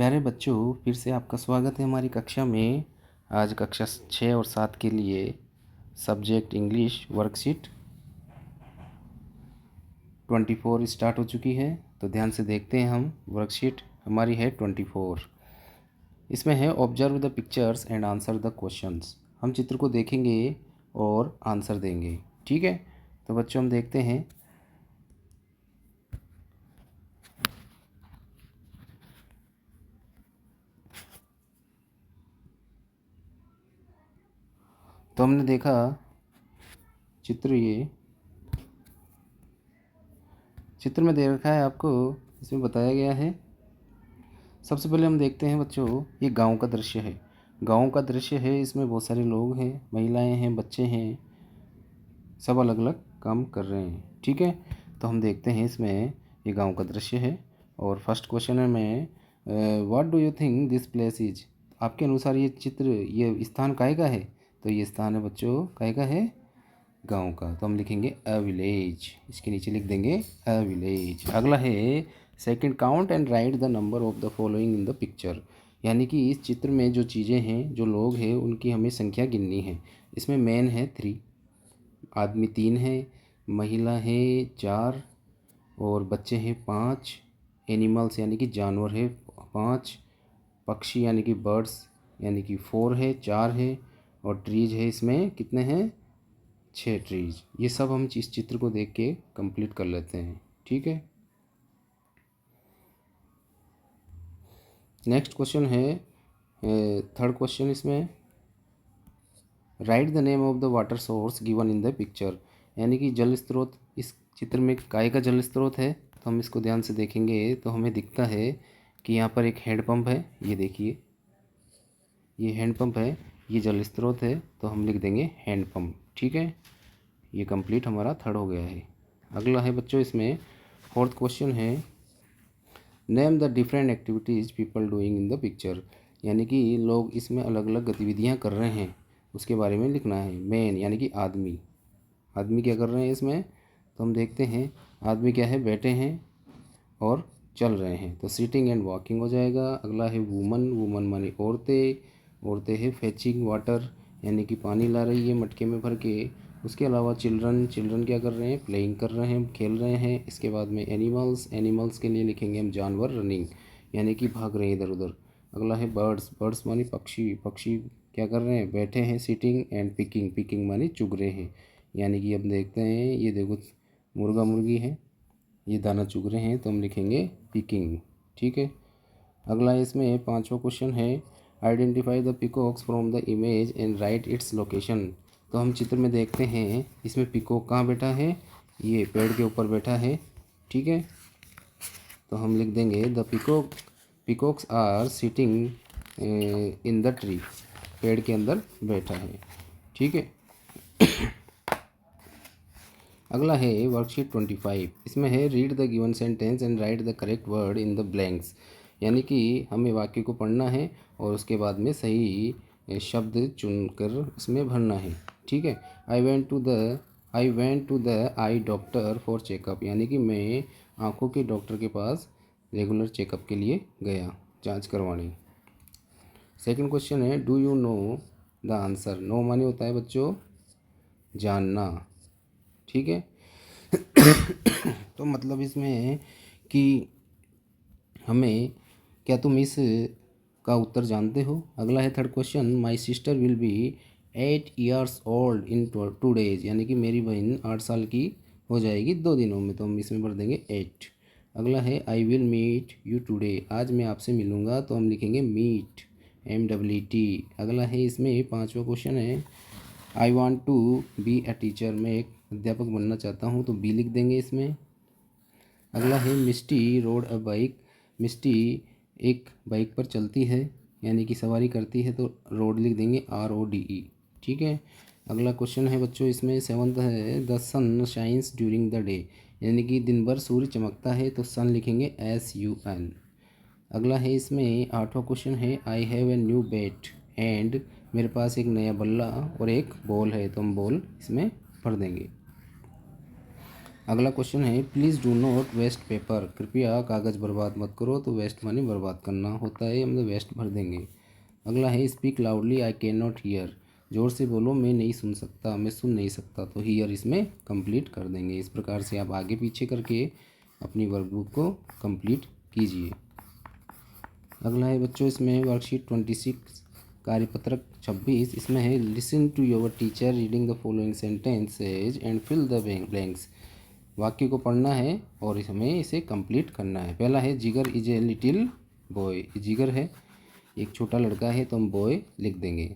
प्यारे बच्चों, फिर से आपका स्वागत है हमारी कक्षा में। आज कक्षा 6 और 7 के लिए सब्जेक्ट इंग्लिश वर्कशीट 24 स्टार्ट हो चुकी है। तो ध्यान से देखते हैं हम। वर्कशीट हमारी है 24। इसमें है observe the pictures and answer the questions. हम चित्र को देखेंगे और आंसर देंगे। ठीक है, तो बच्चों हम देखते हैं। तो हमने देखा चित्र में दे रखा है आपको। इसमें बताया गया है। सबसे पहले हम देखते हैं बच्चों, ये गांव का दृश्य है। गांव का दृश्य है, इसमें बहुत सारे लोग हैं, महिलाएं हैं, बच्चे हैं, सब अलग अलग काम कर रहे हैं। ठीक है, तो हम देखते हैं इसमें ये गांव का दृश्य है। और फर्स्ट क्वेश्चन है में what do you think this place is. आपके अनुसार ये चित्र, ये स्थान काहे का है? तो ये स्थान है बच्चों काहे का है? गांव का। तो हम लिखेंगे अ विलेज, इसके नीचे लिख देंगे अ विलेज। अगला है second, count and right the number of the following in the picture. यानी कि इस चित्र में जो चीज़ें हैं, जो लोग हैं, उनकी हमें संख्या गिननी है। इसमें मैन है 3, आदमी 3 है, महिला है 4 और बच्चे हैं 5। एनिमल्स यानी कि जानवर है 5, पक्षी यानी कि बर्ड्स यानी कि 4 है, 4 है, और ट्रीज है इसमें कितने हैं? 6 ट्रीज। ये सब हम इस चित्र को देख के कंप्लीट कर लेते हैं। ठीक है, नेक्स्ट क्वेश्चन है थर्ड क्वेश्चन। इसमें right the name of the water source given in the picture. यानी कि जल स्रोत इस चित्र में काय का जल स्रोत है। तो हम इसको ध्यान से देखेंगे तो हमें दिखता है कि यहाँ पर एक हैंडपम्प है। ये देखिए, ये हैंडपम्प है, ये जल स्रोत है, तो हम लिख देंगे हैंडपम्प। ठीक है, ये कंप्लीट हमारा थर्ड हो गया है। अगला है बच्चों, इसमें फोर्थ क्वेश्चन है name the different activities people doing in the picture. यानी कि लोग इसमें अलग अलग गतिविधियाँ कर रहे हैं, उसके बारे में लिखना है। मैन यानी कि आदमी, आदमी क्या कर रहे हैं इसमें? तो हम देखते हैं आदमी क्या है, बैठे हैं और चल रहे हैं, तो सीटिंग एंड वॉकिंग हो जाएगा। अगला है वुमन, वुमन मानी औरतें, औरतें है फेचिंग वाटर यानी कि पानी ला रही है मटके में भर के। उसके अलावा चिल्ड्रन, चिल्ड्रन क्या कर रहे हैं? प्लेइंग कर रहे हैं, खेल रहे हैं। इसके बाद में एनिमल्स, एनिमल्स के लिए लिखेंगे हम जानवर, रनिंग यानी कि भाग रहे हैं इधर उधर। अगला है बर्ड्स, बर्ड्स मानी पक्षी, पक्षी क्या कर रहे हैं? बैठे हैं। सीटिंग एंड पिकिंग, पिकिंग मानी चुग रहे हैं। यानी कि अब देखते हैं, ये देखो मुर्गा मुर्गी है, ये दाना चुग रहे हैं, तो हम लिखेंगे पिकिंग। ठीक है, अगला इसमें पांचवा क्वेश्चन है identify the peacocks from the image and right its location. तो हम चित्र में देखते हैं इसमें पिकॉक कहाँ बैठा है? ये पेड़ के ऊपर बैठा है। ठीक है, तो हम लिख देंगे the peacocks are sitting in the tree, पेड़ के अंदर बैठा है। ठीक है, अगला है वर्कशीट 25। इसमें है read the given sentence and right the correct word in the blanks. यानी कि हमें वाक्य को पढ़ना है और उसके बाद में सही शब्द चुनकर उसमें भरना है। ठीक है, I went to the eye doctor for checkup. यानी कि मैं आँखों के डॉक्टर के पास रेगुलर चेकअप के लिए गया, जांच करवाने। सेकंड क्वेश्चन है do you know the answer. No माने होता है बच्चों जानना। ठीक है तो मतलब इसमें है कि हमें, क्या तुम इस का उत्तर जानते हो? अगला है third question my sister will be 8 years old in 2 days। यानी कि मेरी बहन 8 साल की हो जाएगी 2 दिनों में, तो हम इसमें भर देंगे 8। अगला है I will meet you today. आज मैं आपसे मिलूँगा, तो हम लिखेंगे मीट, MWT। अगला है इसमें पांचवा क्वेश्चन है I want to be a teacher. मैं एक अध्यापक बनना चाहता हूँ, तो बी लिख देंगे इसमें। अगला है मिस्टी रोड अ बाइक। मिस्टी एक बाइक पर चलती है यानी कि सवारी करती है, तो रोड लिख देंगे RODE। ठीक है, अगला क्वेश्चन है बच्चों, इसमें सेवंथ है the sun shines during the day. यानी कि दिन भर सूर्य चमकता है, तो सन लिखेंगे SUN। अगला है इसमें आठवां क्वेश्चन है I have a new bat and. मेरे पास एक नया बल्ला और एक बॉल है, तो हम बॉल इसमें भर देंगे। अगला क्वेश्चन है please do not waste paper, कृपया कागज़ बर्बाद मत करो। तो वेस्ट मानी बर्बाद करना होता है, हम तो वेस्ट भर देंगे। अगला है speak loudly I can not hear, ज़ोर से बोलो मैं नहीं सुन सकता, मैं सुन नहीं सकता। तो हीयर इसमें कंप्लीट कर देंगे। इस प्रकार से आप आगे पीछे करके अपनी वर्कबुक को कंप्लीट कीजिए। अगला है बच्चों इसमें वर्कशीट 26 कार्यपत्रक 26, इसमें है listen to your teacher reading the following sentences and fill the blanks. वाक्य को पढ़ना है और हमें इसे कंप्लीट करना है। पहला है जिगर इज ए लिटिल बॉय, जिगर है एक छोटा लड़का है, तो हम बॉय लिख देंगे।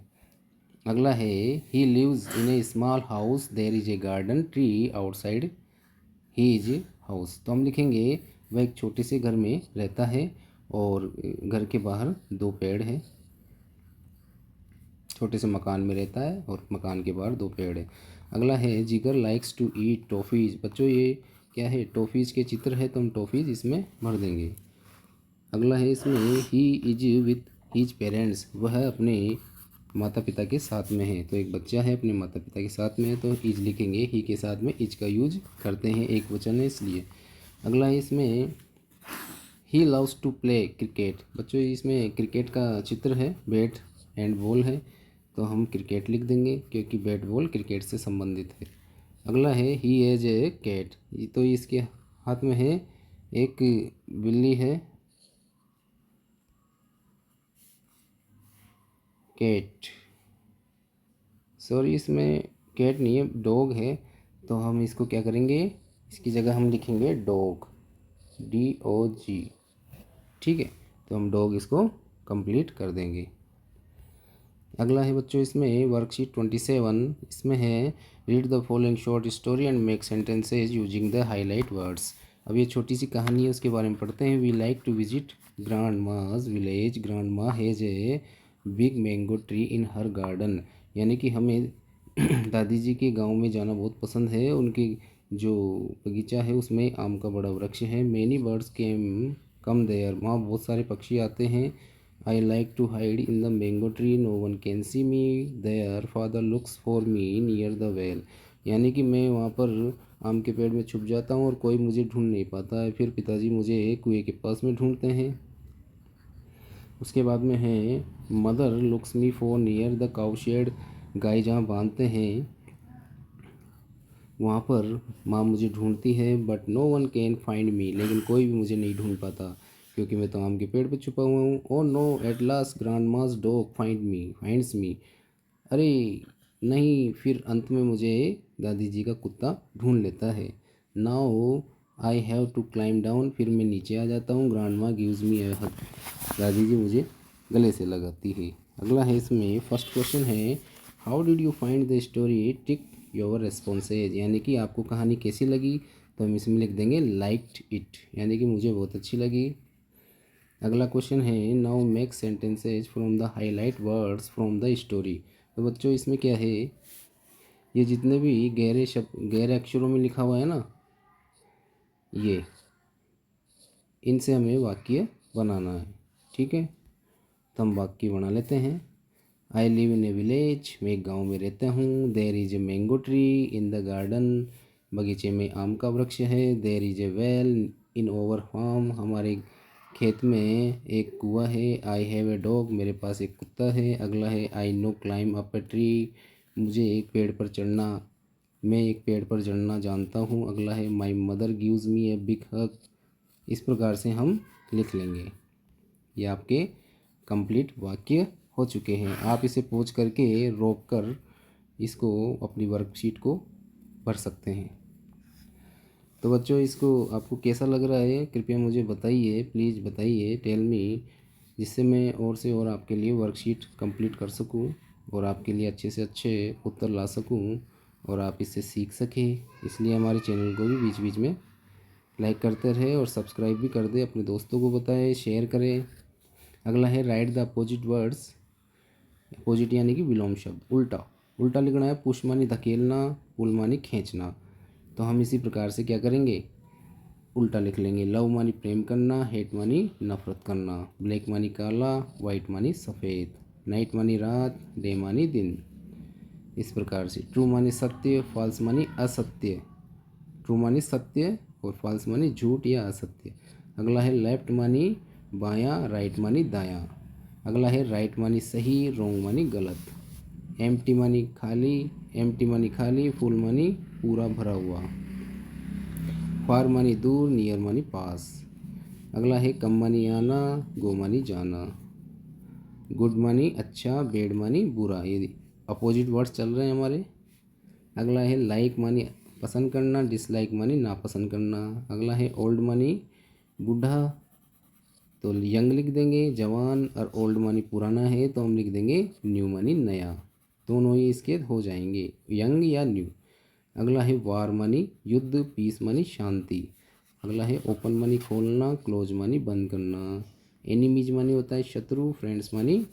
अगला है he lives in a small house there is a garden tree outside he is house, तो हम लिखेंगे वह एक छोटे से घर में रहता है और घर के बाहर 2 पेड़ हैं। छोटे से मकान में रहता है और मकान के बाहर 2 पेड़ है। अगला है जिगर लाइक्स टू ईट टॉफ़ीज़, बच्चों ये क्या है टॉफ़ीज़ के चित्र है, तो हम टॉफ़ीज़ इसमें भर देंगे। अगला है इसमें he is with his parents, वह अपने माता पिता के साथ में है। तो एक बच्चा है अपने माता पिता के साथ में है, तो इज लिखेंगे, ही के साथ में इज का यूज करते हैं, एक वचन है इसलिए। अगला है इसमें he loves to play cricket, बच्चों इसमें क्रिकेट का चित्र है, बैट एंड बॉल है, तो हम क्रिकेट लिख देंगे क्योंकि बैट बॉल क्रिकेट से संबंधित है। अगला है ही एज ए कैट, तो इसके हाथ में है एक बिल्ली है, कैट, सॉरी इसमें कैट नहीं है डॉग है, तो हम इसको क्या करेंगे, इसकी जगह हम लिखेंगे डॉग, DOG, ठीक है। तो हम डॉग इसको कंप्लीट कर देंगे। अगला है बच्चों इसमें वर्कशीट 27, इसमें है read the following short story and make sentences using the highlight words. अब ये छोटी सी कहानी है, उसके बारे में पढ़ते हैं। We like to visit grandma's village, grandma has a big mango tree in her garden, यानी कि हमें दादी जी के गांव में जाना बहुत पसंद है, उनके जो बगीचा है उसमें आम का बड़ा वृक्ष है। Many birds came come there, वहाँ बहुत सारे पक्षी आते हैं। I like to hide in the mango tree, no one can see me there, father looks for me near the well, यानी कि मैं वहाँ पर आम के पेड़ में छुप जाता हूँ और कोई मुझे ढूंढ नहीं पाता है, फिर पिताजी मुझे कुएं के पास में ढूंढते हैं। उसके बाद में है mother looks me for near the cow shed, गाय जहाँ बांधते हैं वहाँ पर माँ मुझे ढूंढती है, but no one can find me, लेकिन कोई भी मुझे नहीं ढूंढ पाता क्योंकि मैं तो आम के पेड़ पर छुपा हुआ हूँ। Oh no at last grandma's dog finds me, अरे नहीं, फिर अंत में मुझे दादी जी का कुत्ता ढूंढ लेता है। Now I have to climb down, फिर मैं नीचे आ जाता हूँ। ग्रांड माँ गिव्स मी ए हग, दादी जी मुझे गले से लगाती है। अगला है इसमें फर्स्ट क्वेश्चन है how did you find the story, tick your responses, यानी कि आपको कहानी कैसी लगी, तो हम इसमें लिख देंगे लाइक्ड इट, यानी कि मुझे बहुत अच्छी लगी। अगला क्वेश्चन है now make sentences from the highlight words from the story. तो बच्चों इसमें क्या है, ये जितने भी गहरे शब्द गहरे अक्षरों में लिखा हुआ है ना, ये इनसे हमें वाक्य बनाना है, ठीक है। तो हम वाक्य बना लेते हैं। I live in A village, मैं एक गाँव में रहता हूँ। There is a mango tree in the garden, बगीचे में आम का वृक्ष है। There is a well in our farm, हमारे खेत में एक कुआं है। आई हैव ए डॉग, मेरे पास एक कुत्ता है। अगला है I know climb up a tree, मुझे एक पेड़ पर चढ़ना, मैं एक पेड़ पर चढ़ना जानता हूँ। अगला है my mother gives me a big हग। इस प्रकार से हम लिख लेंगे। ये आपके कंप्लीट वाक्य हो चुके हैं। आप इसे पोंछ करके रोक कर इसको अपनी वर्कशीट को भर सकते हैं। तो बच्चों इसको आपको कैसा लग रहा है कृपया मुझे बताइए, प्लीज़ बताइए, टेल मी, जिससे मैं और से और आपके लिए वर्कशीट कंप्लीट कर सकूं और आपके लिए अच्छे से अच्छे उत्तर ला सकूं और आप इससे सीख सकें। इसलिए हमारे चैनल को भी बीच बीच में लाइक करते रहे और सब्सक्राइब भी कर दें, अपने दोस्तों को बताएं, शेयर करें। अगला है right the opposite words, opposite यानी कि विलोम शब्द, उल्टा उल्टा लिखना है। पुश मानी धकेलना, पुल मानी खींचना, तो हम इसी प्रकार से क्या करेंगे, उल्टा लिख लेंगे। लव मानी प्रेम करना, हेट मानी नफरत करना, ब्लैक मानी काला, वाइट मानी सफ़ेद, नाइट मानी रात, डे मानी दिन। इस प्रकार से ट्रू मानी सत्य, फॉल्स मानी असत्य, ट्रू मानी सत्य और फॉल्स मानी झूठ या असत्य। अगला है लेफ्ट मानी बायां, राइट मानी दायां। अगला है राइट मानी सही, रॉन्ग मानी गलत। एम्प्टी मानी खाली, एम्प्टी मानी खाली, फुल मानी पूरा भरा हुआ। फार मानी दूर, नियर मानी पास। अगला है कम मानी आना, गो मानी जाना। गुड मानी अच्छा, बैड मानी बुरा। ये अपोजिट वर्ड्स चल रहे हैं हमारे। अगला है लाइक मानी पसंद करना, डिसलाइक मानी नापसंद करना। अगला है ओल्ड मानी बूढ़ा, तो यंग लिख देंगे जवान, और ओल्ड मानी पुराना है तो हम लिख देंगे न्यू मानी नया। दोनों ही इसके हो जाएंगे, यंग या न्यू। अगला है वार मानी युद्ध, पीस मानी शांति। अगला है ओपन मानी खोलना, क्लोज मानी बंद करना। एनिमीज मानी होता है शत्रु, फ्रेंड्स मानी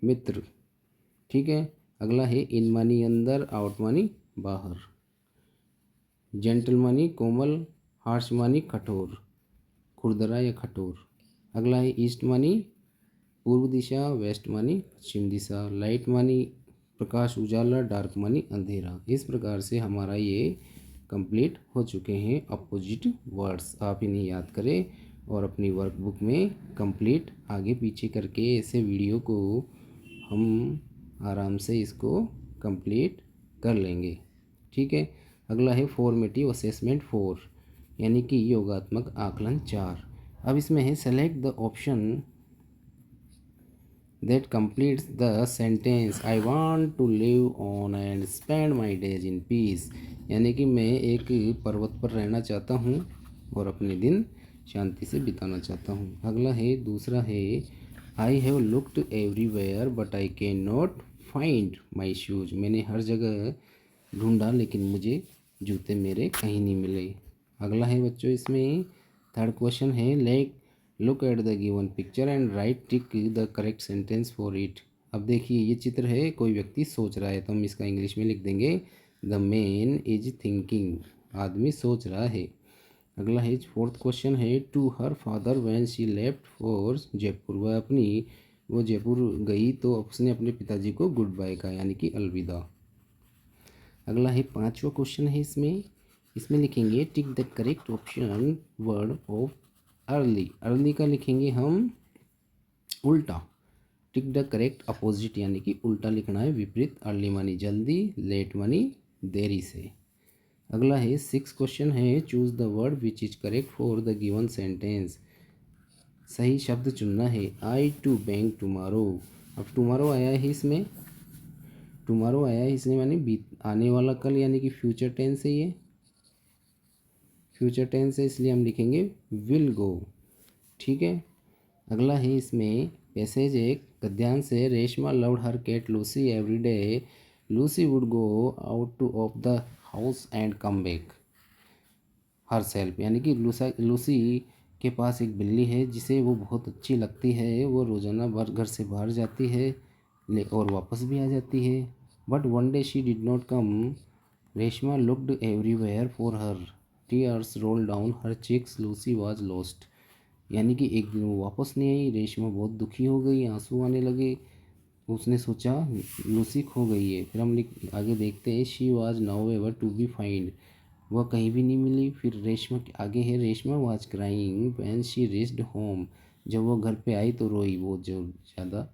मित्र। ठीक है। अगला है इन मानी अंदर, आउट मानी बाहर। जेंटल मानी कोमल, हार्श मानी कठोर, खुरदरा या कठोर। अगला है ईस्ट मानी पूर्व दिशा, वेस्ट मानी पश्चिम दिशा। लाइट मानी प्रकाश उजाला, डार्क मानी अंधेरा। इस प्रकार से हमारा ये कंप्लीट हो चुके हैं अपोजिट वर्ड्स। आप इन्हें याद करें और अपनी वर्कबुक में कंप्लीट आगे पीछे करके ऐसे वीडियो को हम आराम से इसको कंप्लीट कर लेंगे। ठीक है। अगला है फॉर्मेटिव असेसमेंट 4, यानी कि योगात्मक आकलन 4। अब इसमें है select the option that completes the sentence I want to live on and spend my days in peace. यानी कि मैं एक पर्वत पर रहना चाहता हूँ और अपने दिन शांति से बिताना चाहता हूँ। अगला है दूसरा है I have looked everywhere but I can not find my shoes. मैंने हर जगह ढूंढा लेकिन मुझे जूते मेरे कहीं नहीं मिले। अगला है बच्चों इसमें थर्ड क्वेश्चन है like look at the given picture and right tick the correct sentence for it. अब देखिए ये चित्र है, कोई व्यक्ति सोच रहा है तो हम इसका इंग्लिश में लिख देंगे द मैन इज थिंकिंग। आदमी सोच रहा है। अगला है फोर्थ क्वेश्चन है to her father when she left for Jaipur. वो जयपुर गई तो उसने अपने पिताजी को गुड बाय कहा, यानी कि अलविदा। अगला है पांचवा क्वेश्चन है इसमें लिखेंगे tick the correct option word of early. Early का लिखेंगे हम उल्टा। टिक द करेक्ट अपोजिट, यानी कि उल्टा लिखना है, विपरीत। अर्ली मानी जल्दी, लेट मानी देरी से। अगला है सिक्स क्वेश्चन है choose the word which is correct for the given sentence. सही शब्द चुनना है। आई टू बैंक टुमारो। अब टुमारो आया है इसमें, टुमारो आया है इसमें मानी बीत आने वाला कल, यानी कि फ्यूचर टेंस है। ये फ्यूचर टेंस है इसलिए हम लिखेंगे विल गो। ठीक है। अगला है इसमें पैसेज एक गद्यांश से Reshma loved her cat Lucy every day. Lucy would go out to of the house and come back herself. यानी कि लूसी के पास एक बिल्ली है जिसे वो बहुत अच्छी लगती है। वो रोज़ाना घर से बाहर जाती है और वापस भी आ जाती है। But one day she did not come. Reshma looked everywhere for her, tears roll down her cheeks, Lucy was lost. यानी कि एक दिन वो वापस नहीं आई, रेशमा बहुत दुखी हो गई, आंसू आने लगे। उसने सोचा लूसी खो गई है। फिर हम आगे देखते हैं she was nowhere to be found. वह कहीं भी नहीं मिली। फिर रेशमा के आगे है Reshma was crying when she reached home. जब वो घर पे आई तो रोई बहुत जो ज़्यादा।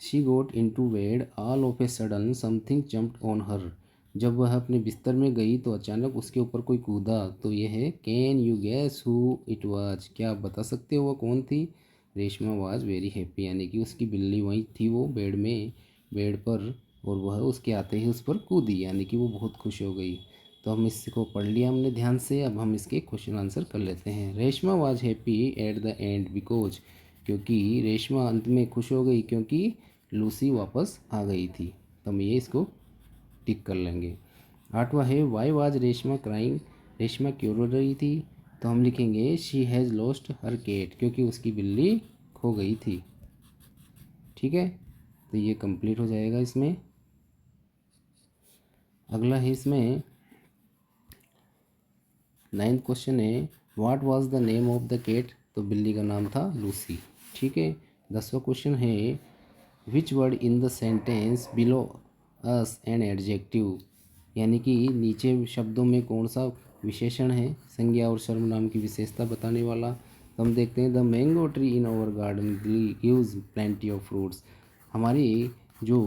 She got into bed all of a sudden something jumped on her. जब वह अपने बिस्तर में गई तो अचानक उसके ऊपर कोई कूदा। तो यह है can you gas who it was. क्या आप बता सकते हो वह कौन थी? रेशमा वाज वेरी हैप्पी, यानी कि उसकी बिल्ली वहीं थी वो बेड पर, और वह उसके आते ही उस पर कूदी, यानी कि वो बहुत खुश हो गई। तो हम इसको पढ़ लिया हमने ध्यान से। अब हम इसके क्वेश्चन आंसर कर लेते हैं। Reshma was happy at the end because, क्योंकि रेशमा अंत में खुश हो गई क्योंकि लूसी वापस आ गई थी। तो हम ये इसको टिक कर लेंगे। आठवां है why was Reshma crying. Reshma क्यों रो रही थी? तो हम लिखेंगे she has lost her cat, क्योंकि उसकी बिल्ली खो गई थी। ठीक है। तो ये कंप्लीट हो जाएगा इसमें। अगला है इसमें नाइन्थ क्वेश्चन है what was the name of the cat. तो बिल्ली का नाम था लूसी। ठीक है। 10वां क्वेश्चन है which word in the sentence below us an adjective. यानी कि नीचे शब्दों में कौन सा विशेषण है संज्ञा और सर्वनाम की विशेषता बताने वाला। तो हम देखते हैं the mango tree in our garden gives plenty of fruits. हमारी जो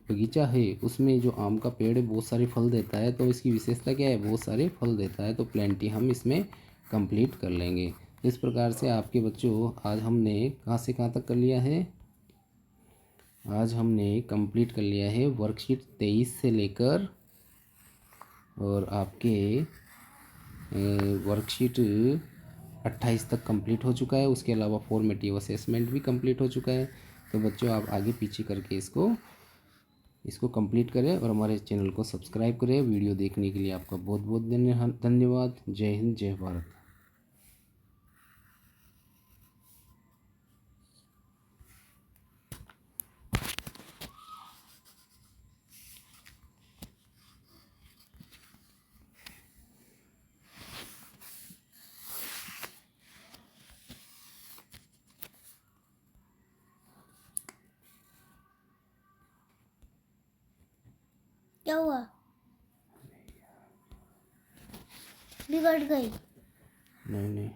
बगीचा है उसमें जो आम का पेड़ है बहुत सारे फल देता है, तो इसकी विशेषता क्या है, बहुत सारे फल देता है, तो प्लेंटी हम इसमें कंप्लीट कर लेंगे। इस प्रकार से आपके बच्चों आज हमने कहाँ से कहाँ तक कर लिया है, आज हमने कंप्लीट कर लिया है वर्कशीट 23 से लेकर और आपके वर्कशीट 28 तक कंप्लीट हो चुका है। उसके अलावा फॉर्मेटिव असेसमेंट भी कंप्लीट हो चुका है। तो बच्चों आप आगे पीछे करके इसको कंप्लीट करें और हमारे चैनल को सब्सक्राइब करें। वीडियो देखने के लिए आपका बहुत बहुत धन्यवाद। जय हिंद, जय भारत। क्या हुआ, बिगड़ गई? नहीं नहीं।